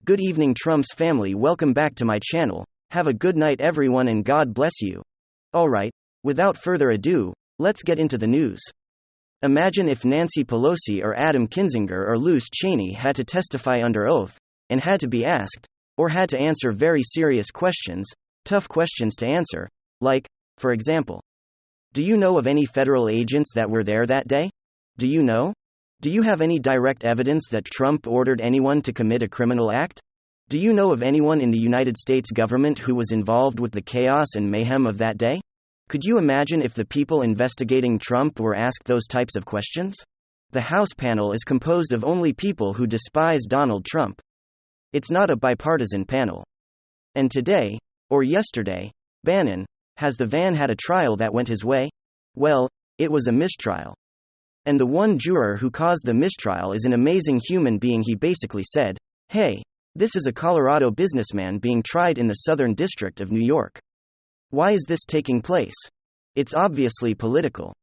Good evening, Trump's family. Welcome back to my channel. Have a good night, everyone, and God bless you. Alright, without further ado, let's get into the news. Imagine if Nancy Pelosi or Adam Kinzinger or Liz Cheney had to testify under oath, and had to be asked, or had to answer very serious questions, tough questions to answer, like, for example, do you know of any federal agents that were there that day? Do you know? Do you have any direct evidence that Trump ordered anyone to commit a criminal act? Do you know of anyone in the United States government who was involved with the chaos and mayhem of that day? Could you imagine if the people investigating Trump were asked those types of questions? The House panel is composed of only people who despise Donald Trump. It's not a bipartisan panel. And today, or yesterday, Bannon, has the van had a trial that went his way? Well, it was a mistrial. And the one juror who caused the mistrial is an amazing human being. He basically said, hey, this is a Colorado businessman being tried in the Southern District of New York. Why is this taking place? It's obviously political.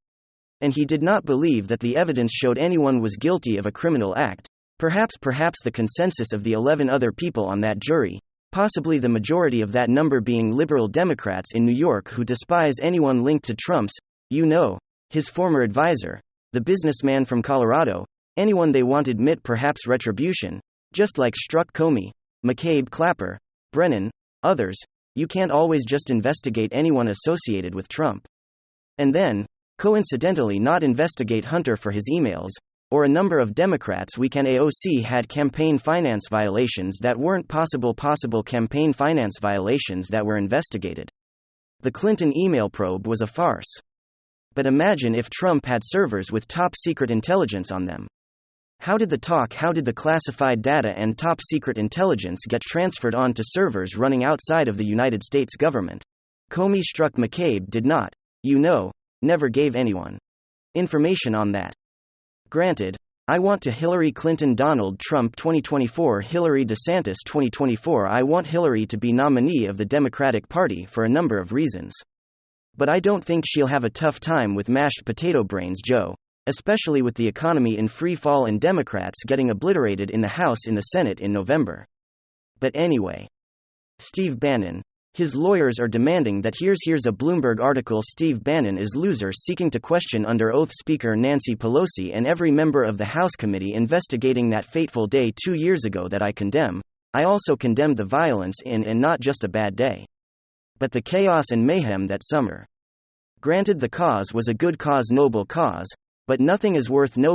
And he did not believe that the evidence showed anyone was guilty of a criminal act. Perhaps the consensus of the 11 other people on that jury, possibly the majority of that number being liberal Democrats in New York who despise anyone linked to Trump's, his former advisor, the businessman from Colorado, anyone they want admit perhaps retribution, just like Strzok Comey, McCabe Clapper, Brennan, others. You can't always just investigate anyone associated with Trump. And then, coincidentally, not investigate Hunter for his emails, or a number of Democrats we can AOC had campaign finance violations that weren't possible campaign finance violations that were investigated. The Clinton email probe was a farce. But imagine if Trump had servers with top-secret intelligence on them. How did the classified data and top-secret intelligence get transferred onto servers running outside of the United States government? Comey struck McCabe did not, never gave anyone information on that. Granted, I want to Hillary Clinton Donald Trump 2024 Hillary DeSantis 2024 I want Hillary to be nominee of the Democratic Party for a number of reasons. But I don't think she'll have a tough time with mashed potato brains Joe, especially with the economy in free fall and Democrats getting obliterated in the House and the Senate in November. But anyway. Steve Bannon. His lawyers are demanding that here's a Bloomberg article. Steve Bannon is loser seeking to question under oath Speaker Nancy Pelosi and every member of the House committee investigating that fateful day 2 years ago that I condemn. I also condemn the violence in and not just a bad day, but the chaos and mayhem that summer. Granted, the cause was a good cause, noble cause, but no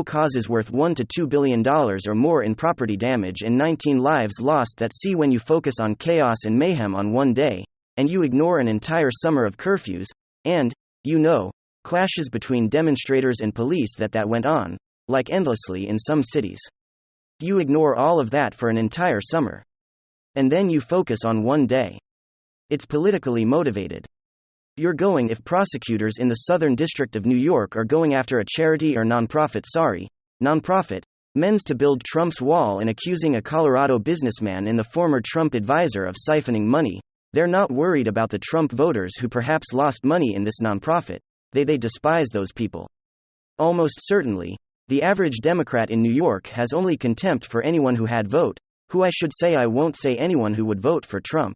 cause is worth $1 to $2 billion or more in property damage and 19 lives lost. That see, when you focus on chaos and mayhem on one day, and you ignore an entire summer of curfews, and, clashes between demonstrators and police that went on, like endlessly in some cities. You ignore all of that for an entire summer. And then you focus on one day. It's politically motivated. If prosecutors in the Southern District of New York are going after a charity or nonprofit, means to build Trump's wall and accusing a Colorado businessman and the former Trump advisor of siphoning money, they're not worried about the Trump voters who perhaps lost money in this nonprofit. They despise those people. Almost certainly, the average Democrat in New York has only contempt for anyone who had vote, I won't say anyone who would vote for Trump.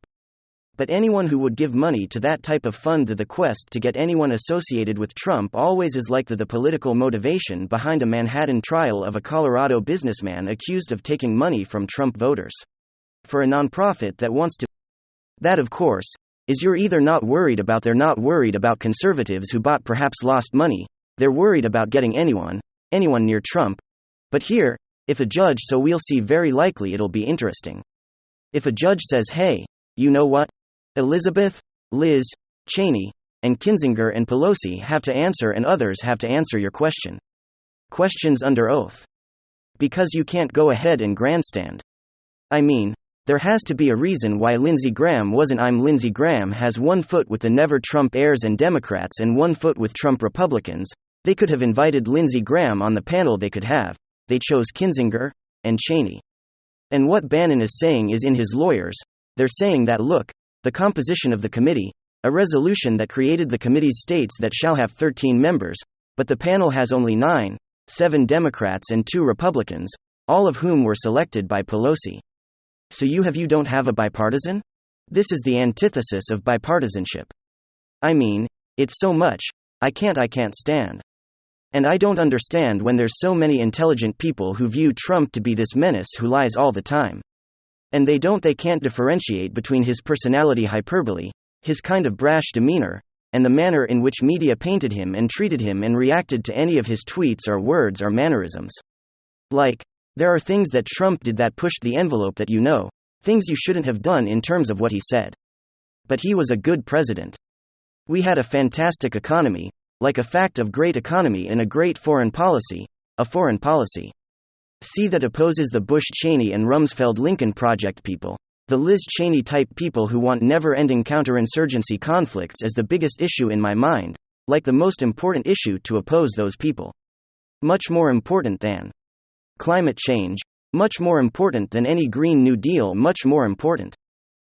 But anyone who would give money to that type of fund. The quest to get anyone associated with Trump always is like the political motivation behind a Manhattan trial of a Colorado businessman accused of taking money from Trump voters. For a nonprofit that wants to. That, of course, is they're not worried about conservatives who perhaps lost money, they're worried about getting anyone near Trump. But here, if a judge, so we'll see, very likely it'll be interesting. If a judge says, hey, you know what? Elizabeth, Liz, Cheney, and Kinzinger and Pelosi have to answer, and others have to answer your question. Questions under oath. Because you can't go ahead and grandstand. I mean, there has to be a reason why Lindsey Graham wasn't. Lindsey Graham has 1 foot with the Never Trump heirs and Democrats and 1 foot with Trump Republicans. They could have invited Lindsey Graham on the panel. They chose Kinzinger and Cheney. And what Bannon is saying is in his lawyers, they're saying that look, the composition of the committee, a resolution that created the committee states that shall have 13 members, but the panel has only 9, 7 Democrats and 2 Republicans, all of whom were selected by Pelosi. So you don't have a bipartisan? This is the antithesis of bipartisanship. I mean, it's so much, I can't stand. And I don't understand when there's so many intelligent people who view Trump to be this menace who lies all the time. And they can't differentiate between his personality hyperbole, his kind of brash demeanor, and the manner in which media painted him and treated him and reacted to any of his tweets or words or mannerisms. Like, there are things that Trump did that pushed the envelope that things you shouldn't have done in terms of what he said. But he was a good president. We had a fantastic economy, like a fact of great economy and a great foreign policy, a foreign policy. See that opposes the Bush-Cheney and Rumsfeld-Lincoln project people, the Liz Cheney-type people who want never-ending counterinsurgency conflicts as the biggest issue in my mind, like the most important issue to oppose those people. Much more important than climate change, much more important than any Green New Deal, much more important.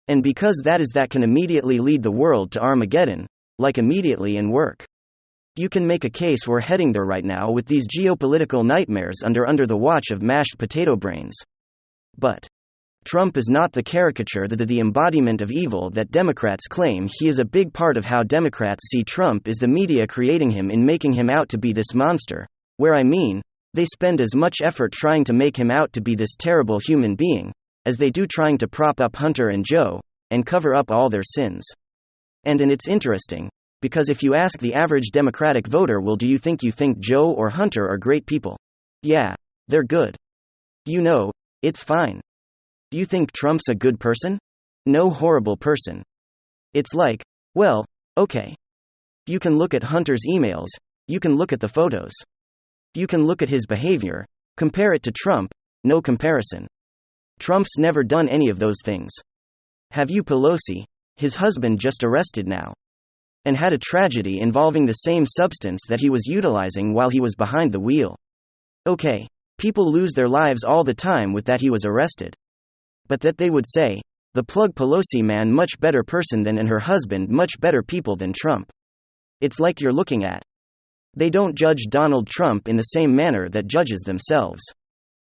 And because that can immediately lead the world to Armageddon, like immediately in work. You can make a case we're heading there right now with these geopolitical nightmares under the watch of mashed potato brains. But Trump is not the caricature, the embodiment of evil that Democrats claim. He is a big part of how Democrats see Trump is the media creating him and making him out to be this monster, where I mean, they spend as much effort trying to make him out to be this terrible human being, as they do trying to prop up Hunter and Joe, and cover up all their sins. And it's interesting, because if you ask the average Democratic voter, well, do you think Joe or Hunter are great people? Yeah, they're good. It's fine. Do you think Trump's a good person? No, horrible person. It's like, well, okay. You can look at Hunter's emails, you can look at the photos. You can look at his behavior, compare it to Trump, no comparison. Trump's never done any of those things. Have you Pelosi, his husband just arrested now? And had a tragedy involving the same substance that he was utilizing while he was behind the wheel. Okay, people lose their lives all the time with that he was arrested. But that they would say, the plug Pelosi man much better person than and her husband much better people than Trump. It's like you're looking at. They don't judge Donald Trump in the same manner that judges themselves.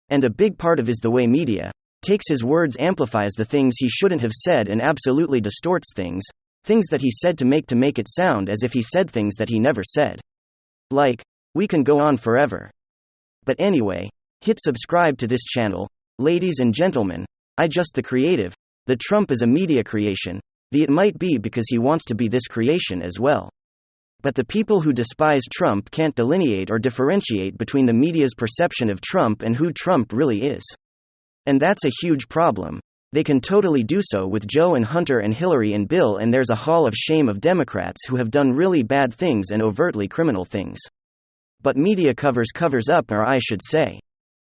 And a big part of is the way media takes his words, amplifies the things he shouldn't have said, and absolutely distorts things that he said to make it sound as if he said things that he never said. Like, we can go on forever. But anyway, hit subscribe to this channel, ladies and gentlemen. The creative. The Trump is a media creation. It might be because he wants to be this creation as well. But the people who despise Trump can't delineate or differentiate between the media's perception of Trump and who Trump really is. And that's a huge problem. They can totally do so with Joe and Hunter and Hillary and Bill, and there's a hall of shame of Democrats who have done really bad things and overtly criminal things. But media covers up, or I should say,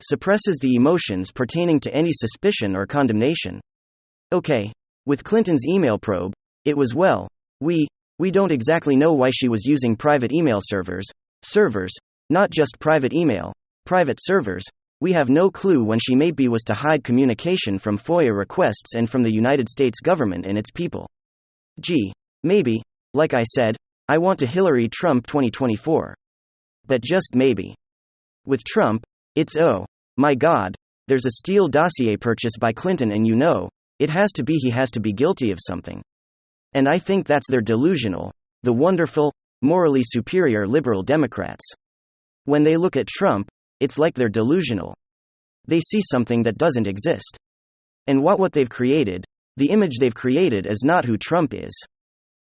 suppresses the emotions pertaining to any suspicion or condemnation. Okay, with Clinton's email probe, it was, well, we don't exactly know why she was using private email servers, not just private email, private servers. We have no clue when she maybe was to hide communication from FOIA requests and from the United States government and its people. Gee, maybe, like I said, I want to Hillary Trump 2024. But just maybe. With Trump, it's oh my God, there's a Steele dossier purchase by Clinton, and he has to be guilty of something. And I think that's their delusional, the wonderful, morally superior liberal Democrats. When they look at Trump, it's like they're delusional. They see something that doesn't exist. And what they've created, the image they've created, is not who Trump is.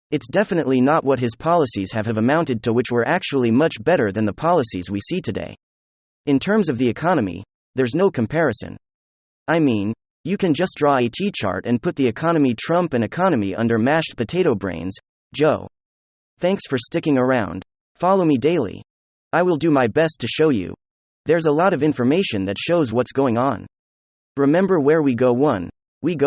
It's definitely not what his policies have amounted to, which were actually much better than the policies we see today. In terms of the economy, there's no comparison. I mean, you can just draw a T-chart and put the economy Trump and economy under mashed potato brains. Joe. Thanks for sticking around. Follow me daily. I will do my best to show you. There's a lot of information that shows what's going on. Remember where we go. We go